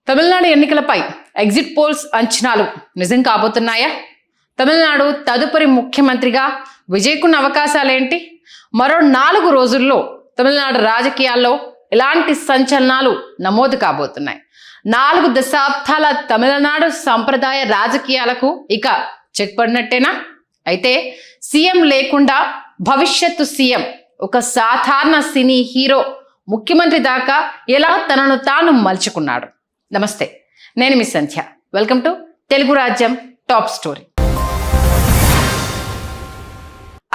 తమిళనాడు ఎన్నికలపై exit polls అంచనాలు నిజం కాబోతున్నాయా? తమిళనాడు తదుపరి ముఖ్యమంత్రిగా విజయ్కున్న అవకాశాలేంటి? మరో 4 రోజుల్లో తమిళనాడు రాజకీయాల్లో ఎలాంటి సంచలనాలు నమోదు కాబోతున్నాయి? 4 దశాబ్దాల తమిళనాడు సంప్రదాయ రాజకీయాలకు ఇక చెక్ పడినట్టేనా? అయితే సీఎం లేకుండా భవిష్యత్తు సీఎం ఒక సాధారణ సినీ హీరో ముఖ్యమంత్రి దాకా ఎలా తనను తాను మలుచుకున్నాడు? నమస్తే, నేను మీ సంధ్య. వెల్కమ్ టు తెలుగు రాజ్యం టాప్ స్టోరీ.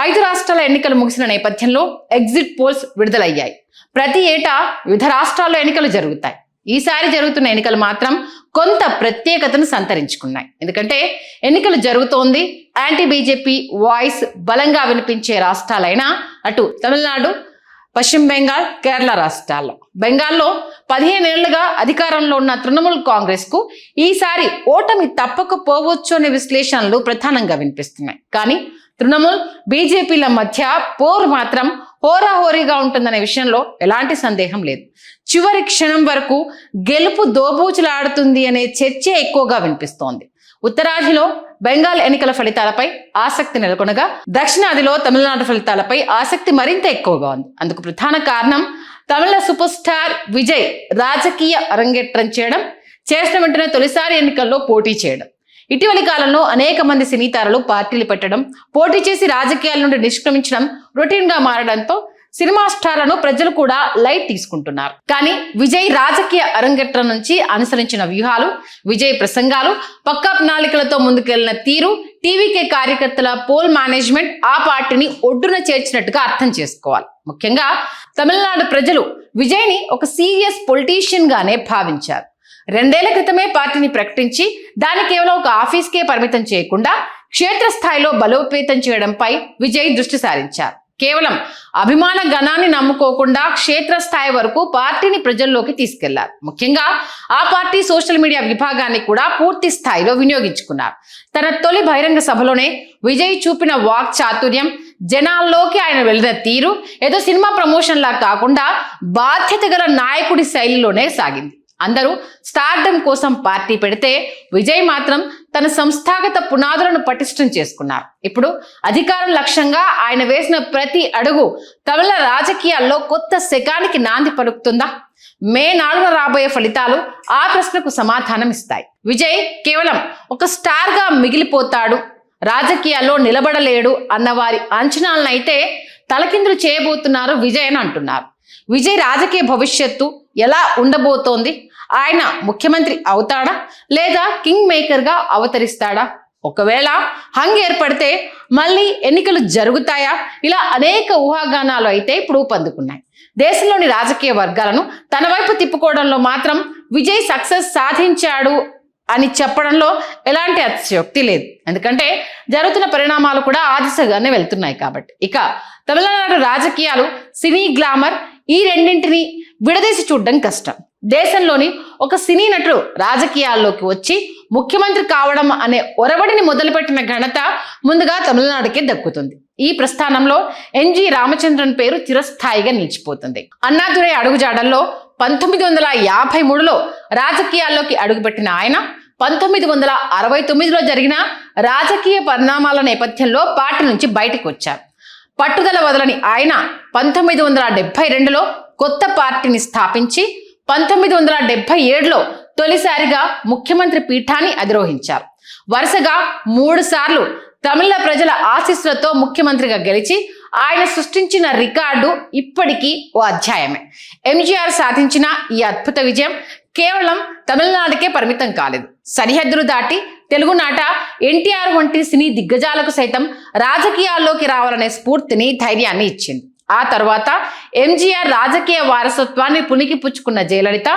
5 రాష్ట్రాల ఎన్నికలు ముగిసిన నేపథ్యంలో ఎగ్జిట్ పోల్స్ విడుదలయ్యాయి. ప్రతి ఏటా వివిధ రాష్ట్రాల్లో ఎన్నికలు జరుగుతాయి. ఈసారి జరుగుతున్న ఎన్నికలు మాత్రం కొంత ప్రత్యేకతను సంతరించుకున్నాయి. ఎందుకంటే ఎన్నికలు జరుగుతోంది యాంటీ బీజేపీ వాయిస్ బలంగా వినిపించే రాష్ట్రాలైనా అటు తమిళనాడు, పశ్చిమ బెంగాల్, కేరళ రాష్ట్రాల్లో. బెంగాల్లో 15 ఏళ్లుగా అధికారంలో ఉన్న తృణమూల్ కాంగ్రెస్ కు ఈసారి ఓటమి తప్పకపోవచ్చు అనే విశ్లేషణలు ప్రధానంగా వినిపిస్తున్నాయి. కానీ తృణమూల్, బీజేపీల మధ్య పోరు మాత్రం హోరాహోరీగా ఉంటుందనే విషయంలో ఎలాంటి సందేహం లేదు. చివరి క్షణం వరకు గెలుపు దోబూచులాడుతుంది అనే చర్చ ఎక్కువగా వినిపిస్తోంది. ఉత్తరాదిలో బెంగాల్ ఎన్నికల ఫలితాలపై ఆసక్తి నెలకొనగా దక్షిణాదిలో తమిళనాడు ఫలితాలపై ఆసక్తి మరింత ఎక్కువగా ఉంది. అందుకు ప్రధాన కారణం తమిళ సూపర్ స్టార్ విజయ్ రాజకీయ అరంగేట్రం చేయడం, చేసిన వెంటనే తొలిసారి ఎన్నికల్లో పోటీ చేయడం. ఇటీవలి కాలంలో అనేక మంది సినీ తారలు పార్టీలు పెట్టడం, పోటీ చేసి రాజకీయాల నుండి నిష్క్రమించడం రొటీన్ గా మారడంతో సినిమా స్టార్లను ప్రజలు కూడా లైట్ తీసుకుంటున్నారు. కానీ విజయ్ రాజకీయ అరంగేట్రం నుంచి అనుసరించిన వ్యూహాలు, విజయ్ ప్రసంగాలు, పక్కా ప్రణాళికలతో ముందుకెళ్లిన తీరు టీవీకే కార్యకర్తల పోల్ మేనేజ్మెంట్ ఆ పార్టీని ఒడ్డున చేర్చినట్టుగా అర్థం చేసుకోవాలి. ముఖ్యంగా తమిళనాడు ప్రజలు విజయ్ని ఒక సీరియస్ పొలిటీషియన్ గానే భావించారు. 2 ఏళ్ల క్రితమే పార్టీని ప్రకటించి దాన్ని కేవలం ఒక ఆఫీస్కే పరిమితం చేయకుండా క్షేత్రస్థాయిలో బలోపేతం చేయడంపై విజయ్ దృష్టి సారించారు. కేవలం అభిమాన గణాన్ని నమ్ముకోకుండా క్షేత్రస్థాయి వరకు పార్టీని ప్రజల్లోకి తీసుకెళ్లారు. ముఖ్యంగా ఆ పార్టీ సోషల్ మీడియా విభాగాన్ని కూడా పూర్తి స్థాయిలో వినియోగించుకున్నారు. తన తొలి బహిరంగ సభలోనే విజయ్ చూపిన వాక్ చాతుర్యం, జనాల్లోకి ఆయన వెళ్ళిన తీరు ఏదో సినిమా ప్రమోషన్ లా కాకుండా బాధ్యత గల నాయకుడి శైలిలోనే సాగింది. అందరూ స్టార్డమ్ కోసం పార్టీ పెడితే విజయ్ మాత్రం తన సంస్థాగత పునాదులను పటిష్టం చేసుకున్నారు. ఇప్పుడు అధికారం లక్ష్యంగా ఆయన వేసిన ప్రతి అడుగు తమిళ రాజకీయాల్లో కొత్త శకానికి నాంది పలుకుతుందా? మే 4న రాబోయే ఫలితాలు ఆ ప్రశ్నకు సమాధానం ఇస్తాయి. విజయ్ కేవలం ఒక స్టార్ గా మిగిలిపోతాడు, రాజకీయాల్లో నిలబడలేడు అన్న వారి అంచనాలనైతే తలకిందులు చేయబోతున్నారు విజయ్ అని అంటున్నారు. విజయ్ రాజకీయ భవిష్యత్తు ఎలా ఉండబోతోంది? ఆయన ముఖ్యమంత్రి అవుతాడా లేదా కింగ్ మేకర్ గా అవతరిస్తాడా? ఒకవేళ హంగ్ ఏర్పడితే మళ్ళీ ఎన్నికలు జరుగుతాయా? ఇలా అనేక ఊహాగానాలు అయితే ఇప్పుడు ఊపందుకున్నాయి. దేశంలోని రాజకీయ వర్గాలను తన వైపు తిప్పుకోవడంలో మాత్రం విజయ్ సక్సెస్ సాధించాడు అని చెప్పడంలో ఎలాంటి అతిశయోక్తి లేదు. ఎందుకంటే జరుగుతున్న పరిణామాలు కూడా ఆ దిశగానే వెళ్తున్నాయి కాబట్టి. ఇక తమిళనాడు రాజకీయాలు, సినీ గ్లామర్ ఈ రెండింటిని విడదీసి చూడడం కష్టం. దేశంలోని ఒక సినీ నటుడు రాజకీయాల్లోకి వచ్చి ముఖ్యమంత్రి కావడం అనే ఒరవడిని మొదలుపెట్టిన ఘనత ముందుగా తమిళనాడుకే దక్కుతుంది. ఈ ప్రస్థానంలో ఎన్జి రామచంద్రన్ పేరు చిరస్థాయిగా నిలిచిపోతుంది. అన్నాదురై అడుగుజాడల్లో 1953లో రాజకీయాల్లోకి అడుగుపెట్టిన ఆయన 1969లో జరిగిన రాజకీయ పరిణామాల నేపథ్యంలో పార్టీ నుంచి బయటకు వచ్చారు. పట్టుదల వదలని ఆయన 1972లో కొత్త పార్టీని స్థాపించి 1977లో తొలిసారిగా ముఖ్యమంత్రి పీఠాన్ని అధిరోహించారు. వరుసగా 3 సార్లు తమిళ ప్రజల ఆశీస్సులతో ముఖ్యమంత్రిగా గెలిచి ఆయన సృష్టించిన రికార్డు ఇప్పటికీ ఓ అధ్యాయమే. ఎంజీఆర్ సాధించిన ఈ అద్భుత విజయం కేవలం తమిళనాడుకే పరిమితం కాలేదు. సరిహద్దులు దాటి తెలుగునాట ఎన్టీఆర్ వంటి సినీ దిగ్గజాలకు సైతం రాజకీయాల్లోకి రావాలనే స్ఫూర్తిని, ధైర్యాన్ని ఇచ్చింది. ఆ తర్వాత ఎంజీఆర్ రాజకీయ వారసత్వాన్ని పుణికిపుచ్చుకున్న జయలలిత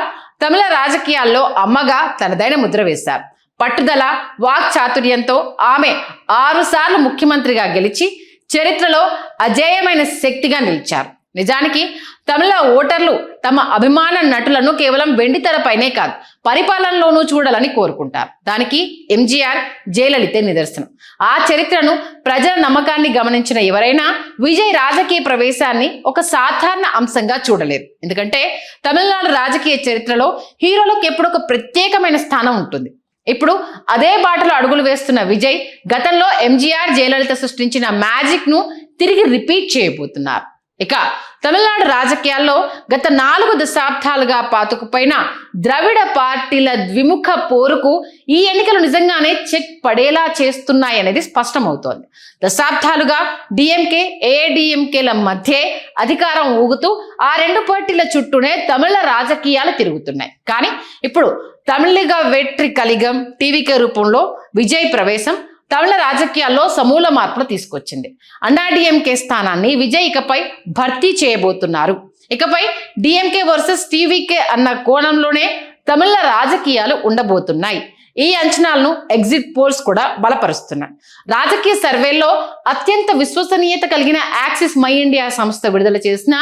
తమిళ రాజకీయాల్లో అమ్మగా తనదైన ముద్ర వేశారు. పట్టుదల, వాక్ చాతుర్యంతో ఆమె 6 సార్లు ముఖ్యమంత్రిగా గెలిచి చరిత్రలో అజేయమైన శక్తిగా నిలిచారు. నిజానికి తమిళ ఓటర్లు తమ అభిమాన నటులను కేవలం వెండితెరపైనే కాదు పరిపాలనలోనూ చూడాలని కోరుకుంటారు. దానికి ఎంజీఆర్, జయలలితే నిదర్శనం. ఆ చరిత్రను, ప్రజల నమ్మకాన్ని గమనించిన ఎవరైనా విజయ్ రాజకీయ ప్రవేశాన్ని ఒక సాధారణ అంశంగా చూడలేరు. ఎందుకంటే తమిళనాడు రాజకీయ చరిత్రలో హీరోలకు ఎప్పుడు ఒక ప్రత్యేకమైన స్థానం ఉంటుంది. ఇప్పుడు అదే బాటలో అడుగులు వేస్తున్న విజయ్ గతంలో ఎంజీఆర్, జయలలిత సృష్టించిన మ్యాజిక్ ను తిరిగి రిపీట్ చేయబోతున్నారు. ఇక తమిళనాడు రాజకీయాల్లో గత 4 దశాబ్దాలుగా పాతుకుపోయిన ద్రవిడ పార్టీల ద్విముఖ పోరుకు ఈ ఎన్నికలు నిజంగానే చెక్ పడేలా చేస్తున్నాయనేది స్పష్టమవుతోంది. దశాబ్దాలుగా డిఎంకే, ఏఐడిఎంకేల మధ్య అధికారం ఊగుతూ ఆ 2 పార్టీల చుట్టూనే తమిళ రాజకీయాలు తిరుగుతున్నాయి. కానీ ఇప్పుడు తమిళిగ వెట్రి కలిగం టీవీకే రూపంలో విజయ్ ప్రవేశం తమిళ రాజకీయాల్లో సమూల మార్పులు తీసుకొచ్చింది. అన్నాడీఎంకే స్థానాన్ని విజయ్ ఇకపై భర్తీ చేయబోతున్నారు. ఇకపై డిఎంకే వర్సెస్ టీవీకే అన్న కోణంలోనే తమిళ రాజకీయాలు ఉండబోతున్నాయి. ఈ అంచనాలను ఎగ్జిట్ పోల్స్ కూడా బలపరుస్తున్నాయి. రాజకీయ సర్వేల్లో అత్యంత విశ్వసనీయత కలిగిన యాక్సిస్ మై ఇండియా సంస్థ విడుదల చేసిన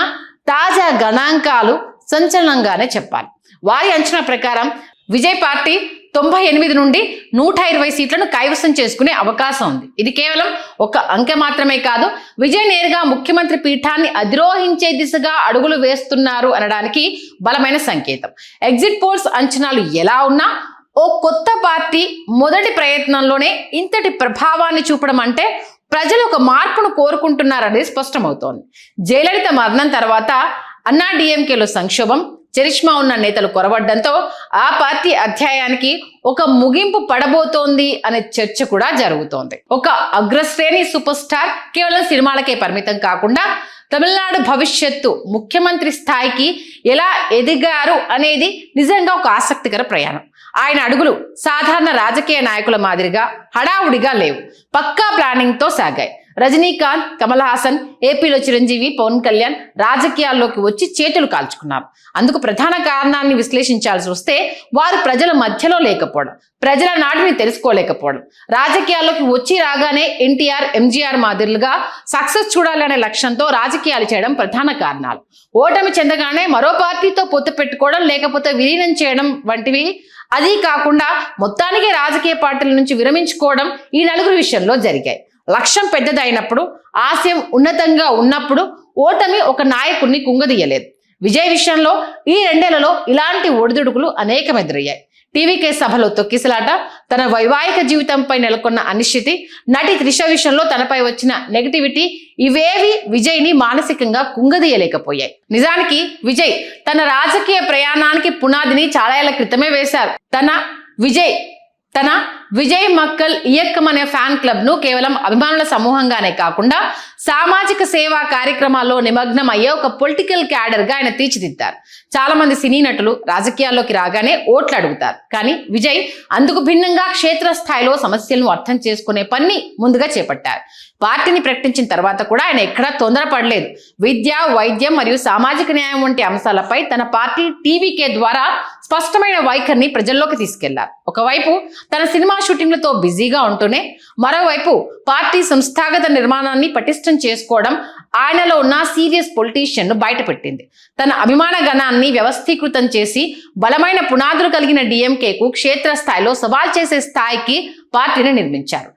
తాజా గణాంకాలు సంచలనంగానే చెప్పాలి. వారి అంచనా ప్రకారం విజయ్ పార్టీ 98 నుండి 120 సీట్లను కైవసం చేసుకునే అవకాశం ఉంది. ఇది కేవలం ఒక అంకె మాత్రమే కాదు, విజయ్ నేరుగా ముఖ్యమంత్రి పీఠాన్ని అధిరోహించే దిశగా అడుగులు వేస్తున్నారు అనడానికి బలమైన సంకేతం. ఎగ్జిట్ పోల్స్ అంచనాలు ఎలా ఉన్నా ఓ కొత్త పార్టీ మొదటి ప్రయత్నంలోనే ఇంతటి ప్రభావాన్ని చూపడం అంటే ప్రజలు ఒక మార్పును కోరుకుంటున్నారనేది స్పష్టమవుతోంది. జయలలిత మరణం తర్వాత అన్నాడీఎంకేలో సంక్షోభం, చరిష్మా ఉన్న నేతలు కొరవడంతో ఆ పార్టీ అధ్యాయానికి ఒక ముగింపు పడబోతోంది అనే చర్చ కూడా జరుగుతోంది. ఒక అగ్రశ్రేణి సూపర్ స్టార్ కేవలం సినిమాలకే పరిమితం కాకుండా తమిళనాడు భవిష్యత్తు ముఖ్యమంత్రి స్థాయికి ఎలా ఎదిగారు అనేది నిజంగా ఒక ఆసక్తికర ప్రయాణం. ఆయన అడుగులు సాధారణ రాజకీయ నాయకుల మాదిరిగా హడావుడిగా లేవు, పక్కా ప్లానింగ్ తో సాగాయి. రజనీకాంత్, కమల్ హాసన్, ఏపీలో చిరంజీవి, పవన్ కళ్యాణ్ రాజకీయాల్లోకి వచ్చి చేతులు కాల్చుకున్నారు. అందుకు ప్రధాన కారణాన్ని విశ్లేషించాల్సి వస్తే వారు ప్రజల మధ్యలో లేకపోవడం, ప్రజల నాటిని తెలుసుకోలేకపోవడం. రాజకీయాల్లోకి వచ్చి రాగానే ఎన్టీఆర్, ఎంజీఆర్ మాదిరిగా సక్సెస్ చూడాలనే లక్ష్యంతో రాజకీయాలు చేయడం ప్రధాన కారణాలు. ఓటమి చెందగానే మరో పార్టీతో పొత్తు పెట్టుకోవడం, లేకపోతే విలీనం చేయడం వంటివి. అది కాకుండా మొత్తానికి రాజకీయ పార్టీల నుంచి విరమించుకోవడం ఈ నలుగురు విషయంలో జరిగాయి. లక్ష్యం పెద్దదైనప్పుడు, ఆశయం ఉన్నతంగా ఉన్నప్పుడు ఓటమి ఒక నాయకుడిని కుంగదీయలేదు. విజయ్ విషయంలో ఈ 2 ఏళ్లలో ఇలాంటి ఒడిదుడుకులు అనేకం ఎదురయ్యాయి. టీవీకే సభలో తొక్కిసలాట, తన వైవాహిక జీవితంపై నెలకొన్న అనిశ్చితి, నటి త్రిష విషయంలో తనపై వచ్చిన నెగటివిటీ, ఇవేవి విజయ్ని మానసికంగా కుంగదీయలేకపోయాయి. నిజానికి విజయ్ తన రాజకీయ ప్రయాణానికి పునాదిని చాలా ఏళ్ల క్రితమే వేశారు. తన విజయ్ మక్కల్ ఇయక్కం అనే ఫ్యాన్ క్లబ్ ను కేవలం అభిమానుల సమూహంగానే కాకుండా సామాజిక సేవా కార్యక్రమాల్లో నిమగ్నం అయ్యే ఒక పొలిటికల్ క్యాడర్ గా ఆయన తీర్చిదిద్దారు. చాలా మంది సినీ నటులు రాజకీయాల్లోకి రాగానే ఓట్లు అడుగుతారు. కానీ విజయ్ అందుకు భిన్నంగా క్షేత్రస్థాయిలో సమస్యలను అర్థం చేసుకునే పని ముందుగా చేపట్టారు. పార్టీని ప్రకటించిన తర్వాత కూడా ఆయన ఎక్కడా తొందరపడలేదు. విద్య, వైద్యం మరియు సామాజిక న్యాయం వంటి అంశాలపై తన పార్టీ టీవీకే ద్వారా స్పష్టమైన వైఖరిని ప్రజల్లోకి తీసుకెళ్లారు. ఒకవైపు తన సినిమా షూటింగ్లతో బిజీగా ఉంటూనే మరోవైపు పార్టీ సంస్థాగత నిర్మాణాన్ని పటిష్టం చేసుకోవడం ఆయనలో ఉన్న సీరియస్ పొలిటీషియన్ ను బయటపెట్టింది. తన అభిమాన గణాన్ని వ్యవస్థీకృతం చేసి బలమైన పునాదులు కలిగిన డిఎంకేకు క్షేత్రస్థాయిలో సవాల్ చేసే స్థాయికి పార్టీని నిర్మించారు.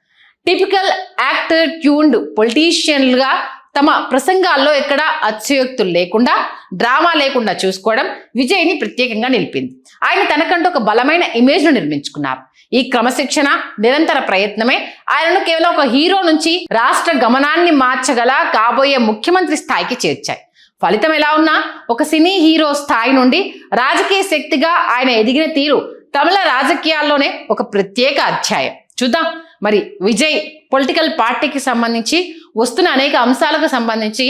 టిపికల్ యాక్టర్ ట్యూన్డ్ పొలిటీషియన్లుగా తమ ప్రసంగాల్లో ఎక్కడా అతిశయోక్తులు లేకుండా, డ్రామా లేకుండా చూసుకోవడం విజయ్ని ప్రత్యేకంగా నిలిపింది. ఆయన తనకంటూ ఒక బలమైన ఇమేజ్ ను నిర్మించుకున్నారు. ఈ క్రమశిక్షణ, నిరంతర ప్రయత్నమే ఆయనను కేవలం ఒక హీరో నుంచి రాష్ట్ర గమనాన్ని మార్చగల కాబోయే ముఖ్యమంత్రి స్థాయికి చేర్చాయి. ఫలితం ఎలా ఉన్నా ఒక సినీ హీరో స్థాయి నుండి రాజకీయ శక్తిగా ఆయన ఎదిగిన తీరు తమిళ రాజకీయాల్లోనే ఒక ప్రత్యేక అధ్యాయం. చూద్దాం మరి విజయ్ పొలిటికల్ పార్టీకి సంబంధించి వస్తున్న అనేక అంశాలకు సంబంధించి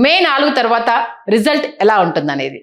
మే 4 తర్వాత రిజల్ట్ ఎలా ఉంటుందనేది.